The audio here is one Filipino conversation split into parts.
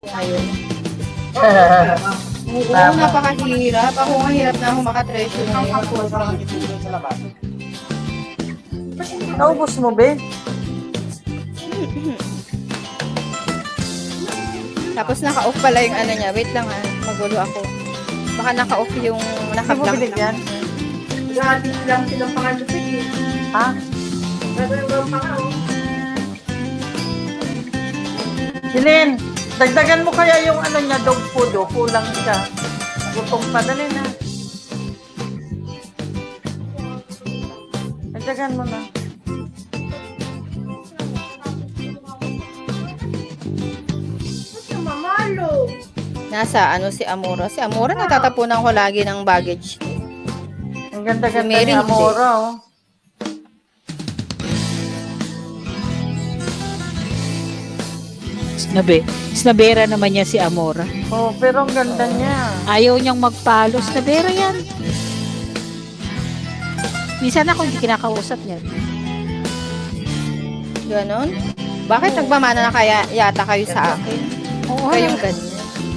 Ngayon. Oo, Tama. napakahirap. Ako nga hirap na ako makatreasure ngayon. Naubos mo, be? Tapos naka-off pala yung ano niya. Wait lang ha. Magulo ako. Baka naka-off yung Hindi mo naka-blank binigyan? Grabe lang silang pangalupig eh. Ha? Grabe lang pangalaw. Hilin, dagdagan mo kaya yung ano niya, dog food, oh. Kulang siya. Gutom pa, dali na. Dagdagan mo na. Mamalo. Nasa ano si Amora. Si Amora natatapunan ko lagi ng baggage. Ang ganda-ganda Si Mary, ni Amora, oh. Snabera naman niya si Amora. Oh, pero ang ganda niya. Ayaw niyang magpalo. Snabera yan. Minsan ako hindi kinakausap niya. Ganon. Bakit nagmamana na kaya yata kayo sa akin? Oo, Kayong ganyan.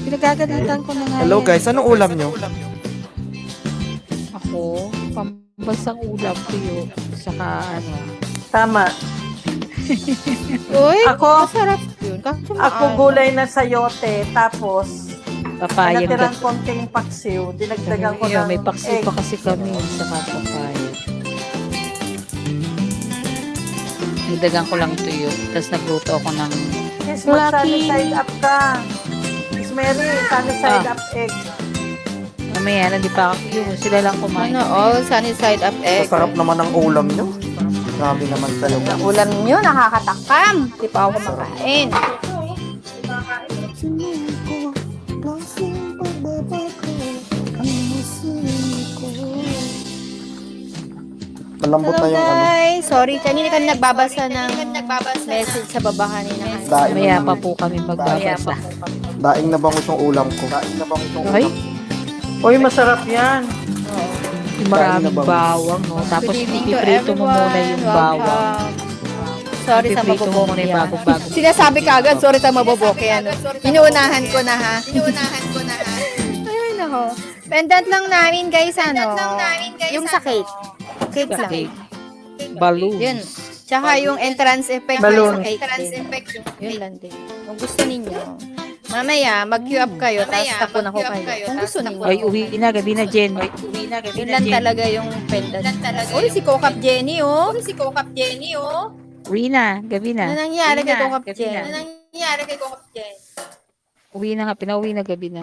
pinagagalitan ko na nga Hello yan. guys, anong ulam nyo? Ako, pambansang ulam tuyo. Saka ano. Tama. Uy, Ako- masarap yun. Kaso Ako maano. gulay na sayote, tapos Papayag natirang ka. konting paksiw, dinagdagan ko ng Ayun, may paksiw egg. pa kasi kami. Saka papayag. Nagdagan ko lang tuyo. Tapos nagluto ako ng Yes, mag-sunny Lucky. side up ka. Miss Mary, sunny side up egg. mamaya, hindi pa ako yun. Sila lang kumain. Ano, all sunny side up egg. Masarap naman ang ulam nyo. Grabe naman talaga. Ang ulam nyo, nakakatakam. Di pa ako kumakain. Malambot Hello na yung ano. guys. Sorry, kanina ka nagbabasa ng message sa baba kanina. Daing Mamaya na, pa po kami magbabasa. daing na bangus yung ulam ko. Daing na bangus yung Ay, ulam. Uy, masarap yan. maraming Dahil na bawang, no? Tapos Good evening to ipiprito mo muna yung everyone. bawang. Welcome. Sorry sa Ipiprito mo muna yung maboboke. bago-bago. Sinasabi ka agad, sorry sa maboboke. Ano? Inuunahan ko na ha. Ay, nako. Pendant lang namin guys, ano? Yung sa cake. Cake lang. Okay. Balloons. Yun. Tsaka yung entrance effect Balloon. sa cake. Yun lang din. Kung gusto ninyo. Mamaya, mag-queue up kayo, tapos tapon ako kayo. Kung gusto ninyo. Ay, uwi na. Gabi na, Jen. Yun lang talaga yung pendant. Uy, si Kokap Jenny, oh. Uwi na. Gabi Ano na. nangyari kay Kokap Gabi Jenny? na. Uwi na nga. Pinauwi na gabi na.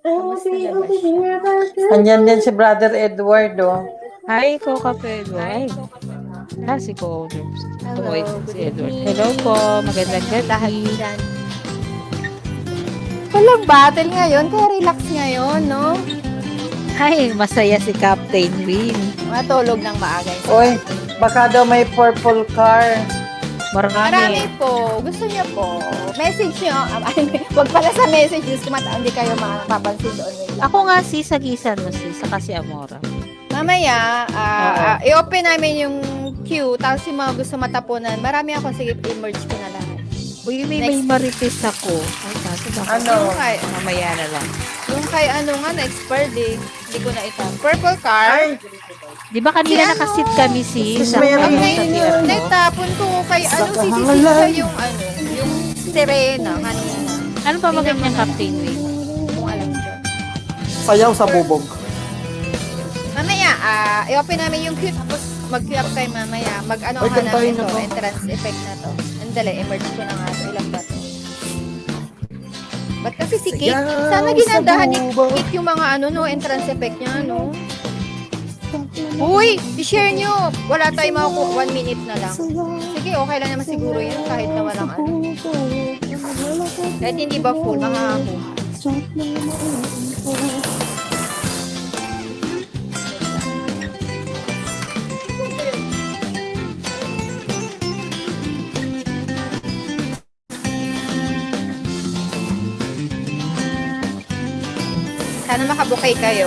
Kamusta naman siya? Andyan din si Brother Edward, oh. Hi, Coca Pedro. Ay. Si Coca. Hello, Si good Edward. evening. Hello po. Magandang Lahat gabi. dyan. Walang battle ngayon, kaya relax ngayon, no? Ay, masaya si Captain Win. Matulog ng maaga. Uy, baka daw may purple car. Marami po. Gusto niyo po. Message niyo. Wag pala sa messages. Hindi kayo mapapansin doon. Ako nga si Sagisan mo si saka si Amora. Mamaya, Oo. i-open namin yung queue. Tapos yung mga gusto matapunan, marami ako. Sige, i-merge ko na lang. Uy, may Next. marites ako. Ay, kaso ba? Ano? Yung kay, Mamaya na lang. yung kay ano nga, next birthday. Hindi ko na ito. Purple car. Ay, Di ba kanina Si ano? nakasit kami si Sis sa Mary. Ang sa ngayon Tier mo? naitapon ko kay ano, sisisisa yung ano, yung Serena kanina. Ano pa ba ganyan, Captain Win? Kung alam niyo. Sayaw sa bubog. Mamaya, i-open namin yung queue tapos mag-queue up kayo mamaya. Mag-ano Ay, ka kantahin namin na to, to. entrance effect na to. Andali, emerge ko na nga to. Ilang ba to? Ba't kasi si Kate? Sayaw Sana sa ginandahan ni bubog. Kate yung mga ano no, entrance effect niya, no? Uy, i-share nyo. Wala tayong makukuha. 1 minute na lang. Sige, okay lang naman siguro yan kahit na walang ano. Kahit hindi ba full, makakakuha. Sana makabukay kayo.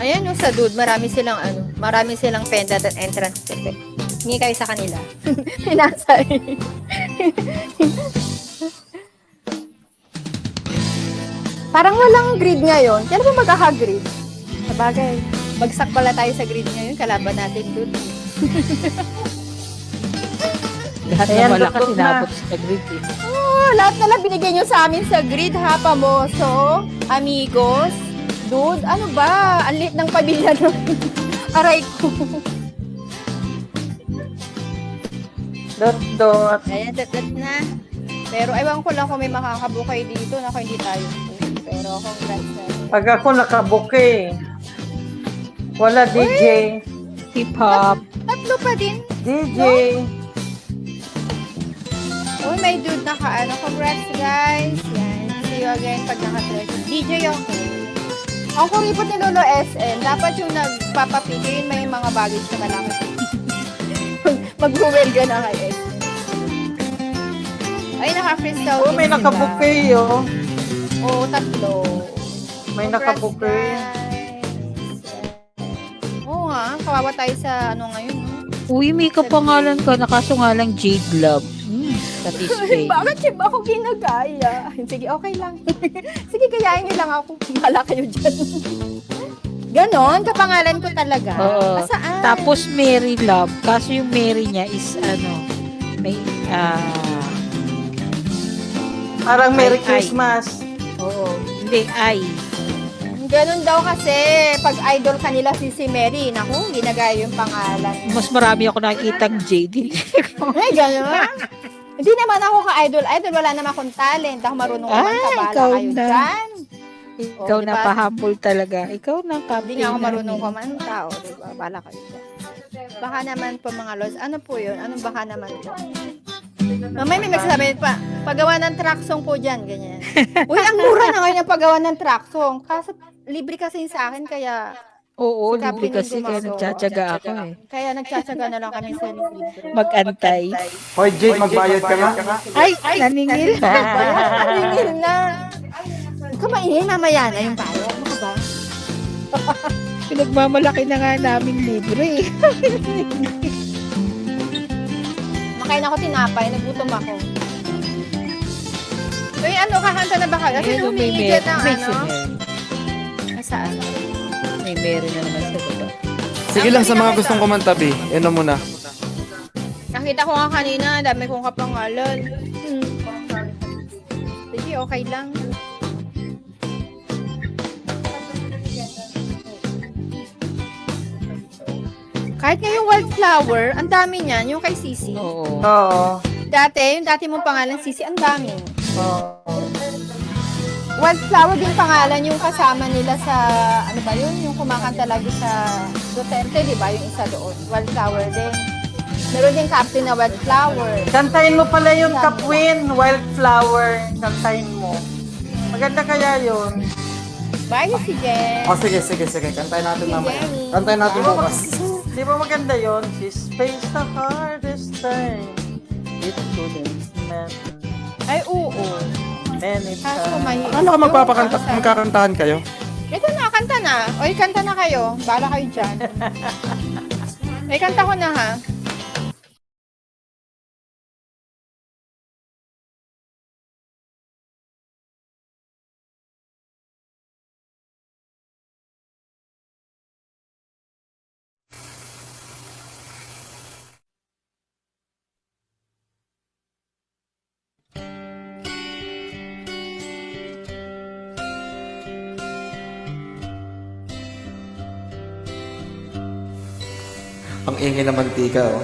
Ayan yung sa dude, marami silang pendant at entrance effect. Hingi kayo sa kanila. Pinasay. Parang walang grid ngayon. Kailan ba magkaka-grid? Sabagay, bagsak pala tayo sa grid ngayon. Kalaban natin dude. Lahat Ayan, na malaki tutok na. sinabot sa grid eh. Oh, lahat na lang binigay nyo sa amin sa grid ha, pamoso, amigos, dude. Ano ba? Ang liit ng pamilya nun. Aray ko. Dot. Ayan, dat na. Pero ewan ko lang kung may makakabukay dito. Naku, hindi tayo. Pero congrats na. Pag ako nakabuke, wala DJ. Hip-hop. Tatlo pa din. DJ. Oh, may dude naka-ano. Congrats, guys. Yan. See you again pag naka-treasure. DJ ako. Ang kuripot ni Lolo SN, dapat yung nagpapapigay, may mga baggage na malaki. Mag-huwelga na kay SN. Ay, naka-crystal. Oh, may nakabuke, oh. Oo, tatlo. May Congrats, nakabuke. guys. Oo nga, kawawa tayo sa ano ngayon. no? Uy, may kapangalan ka. Nakaso nga lang Jade Love. Satisfay. Bakit siya ba ako ginagaya? Sige, okay lang. Sige, gayahin niyo lang ako. Bahala kayo dyan. Ganon, kapangalan ko talaga. Oo. Saan? Tapos Mary Love. Kaso yung Mary niya is may Parang Merry Ay. Christmas. oo, hindi, ay. Ganon daw kasi, pag idol kanila si Mary, naku, ginagaya yung pangalan. Mas marami ako nakikitang Jade. Ay, ganon. Hindi naman ako ka-idol. Idol, wala naman akong talent. Ako marunong kumanta. Ay, Bahala ikaw kayo na. dyan. Ikaw Oh, na diba? pa-humble talaga. Ikaw na Hindi nga ako marunong kumanta. O, diba? Bahala kayo dyan. Baka naman po mga lods. Ano po yun? Anong baka naman po? Mamay may magsasabi pa, paggawa ng track song po dyan, ganyan. Uy, ang mura na ngayon ang paggawa ng track song. Kaso, libre kasi yun sa akin, kaya Oo, Sa libre Captain kasi yung kaya gumagawa. nagtsatsaga ako eh. kaya nagtsatsaga na lang kami sa libre. Mag-antay. Hoy, Jade, magbayad ka nga. Ay, naningil. Tingil na. Kamainin, mamaya na yung bayad. Ano ba? Pinagmamalaki na nga namin libre. Makain ako tinapay, nagutom ako. Uy, ano, kakanta na ba kayo? Kasi Ayun, may humingi Mary. ka ng May ano? si Mary. Saan? May Mary na naman sa baba. Sige lang sa mga gustong kumantabi. Ano muna. Nakita ko nga kanina, dami kong kapangalan. Sige, okay lang. Kahit nga yung wildflower, ang dami niyan, yung kay Sisi. Oo. Oo. Yung dati mong pangalan, Sisi, ang dami. Oo. Wildflower din pangalan yung kasama nila sa, ano ba yun? Yung kumakanta lagi sa Duterte, di ba? Yung isa doon. Wildflower din. Meron din captain na Wildflower. Kantahin mo pala yung Kapwin, Wildflower. Kantahin mo. Maganda kaya yun. Bye, si Jen. Oh, sige. Kantayin natin mamaya. Kantayin natin bukas. Di ba maganda yun? She's faced the hardest time. It couldn't meant Ay, oo. many Kaso times. may... Ano ka magkakantahan kayo? Ito na, kanta na. Oy, kanta na kayo. Bala kayo dyan. Ay, kanta ko na ha. Ang ingay na mantika, oh.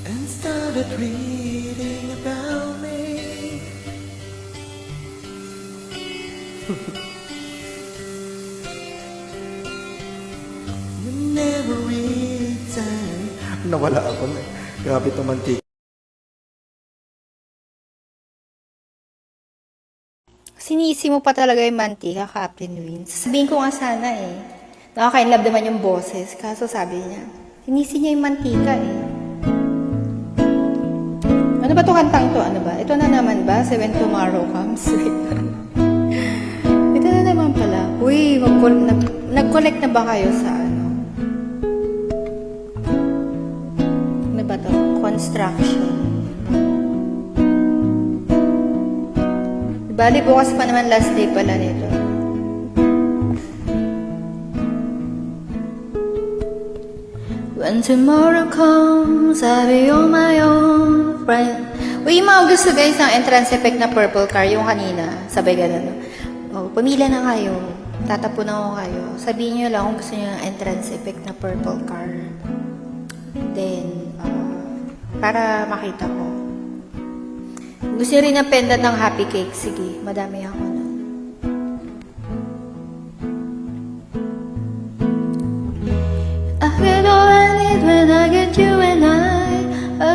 And started reading about me. Every time. Nawala ako na. Grabe itong mantika. Sinisi mo pa talaga yung mantika, Captain Win. Sabihin ko nga sana eh. Nakaka-inlove naman yung boses. Kaso sabi niya, sinisi niya yung mantika eh. Ano ba to kantang to, ano ba? Ito na naman ba? So when tomorrow comes. Ito na naman pala. Uy, nag-collect na ba kayo sa ano? Ano ba to? Construction. Bali, bukas pa naman last day pala nito. When tomorrow comes, I'll be on my own, friend. Uy, yung mga gusto guys ng entrance effect na purple car, yung kanina, sabay ganun. Oh, pumila na kayo. Tatapunan ko kayo. Sabihin nyo lang kung gusto nyo ng entrance effect na purple car. Then, para makita ko. Gusto nyo rin ng pendant ng happy cake? Sige, madami ako na. I get all I need when I get you and I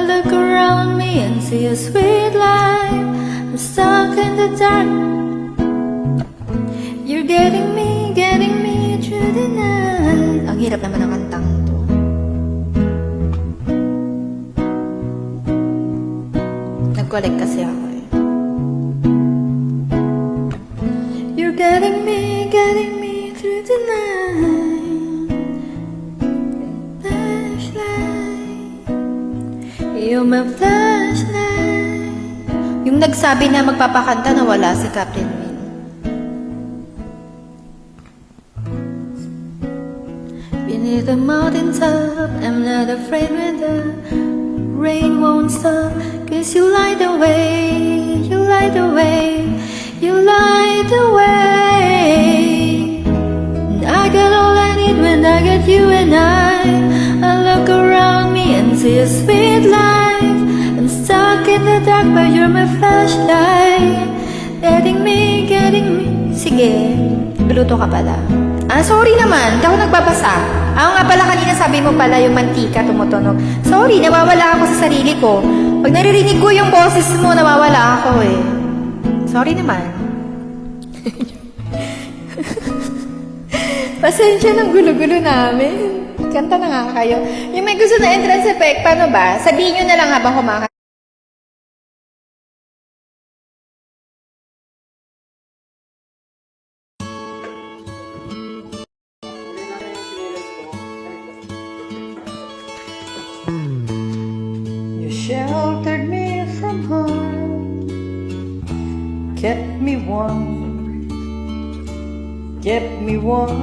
look around me and see a sweet life. I'm stuck in the dark. You're getting me through the night. Ang hirap naman ng kantang to. Nag-collect kasi ako eh. You're getting me through the night. Flashlight, you're my flashlight. Yung nagsabi na magpapakanta na wala si Captain Min. Beneath the mountain top, I'm not afraid when the rain won't stop. 'Cause you light the way, you light the way, you light the way. And I got all I need when I got you and I look around me and see a sweet life. I'm stuck in the dark but you're my flashlight. Getting me. Sige, biluto ka pala. Sorry naman, hindi ako nagbabasa. Nga pala kanina sabi mo pala yung mantika tumutunog. Sorry, nawawala ako sa sarili ko. Pag naririnig ko yung boses mo, nawawala ako eh. Sorry naman. Pasensya ng gulo-gulo namin. Kanta na nga kayo. Yung may gusto na entrance effect, paano ba? Sabihin nyo na lang habang kumakain. You sheltered me from harm, kept me warm, kept me warm.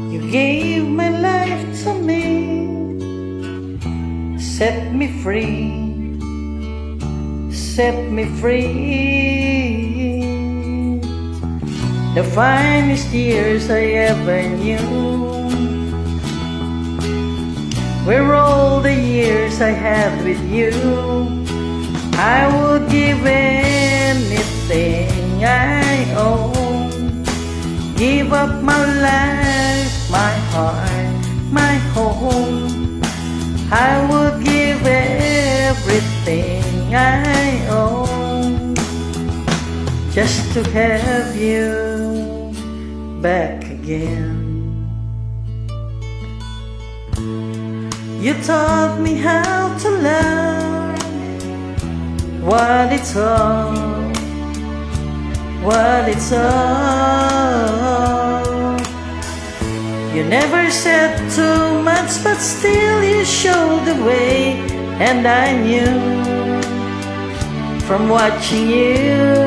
You gave my life to me, set me free, set me free. The finest years I ever knew were all the years I had with you. I would give anything I own, give up my life, my heart, my home. I would give everything I own just to have you back again. You taught me how to love, what it's all, what it's all. You never said too much, but still you showed the way, and I knew from watching you.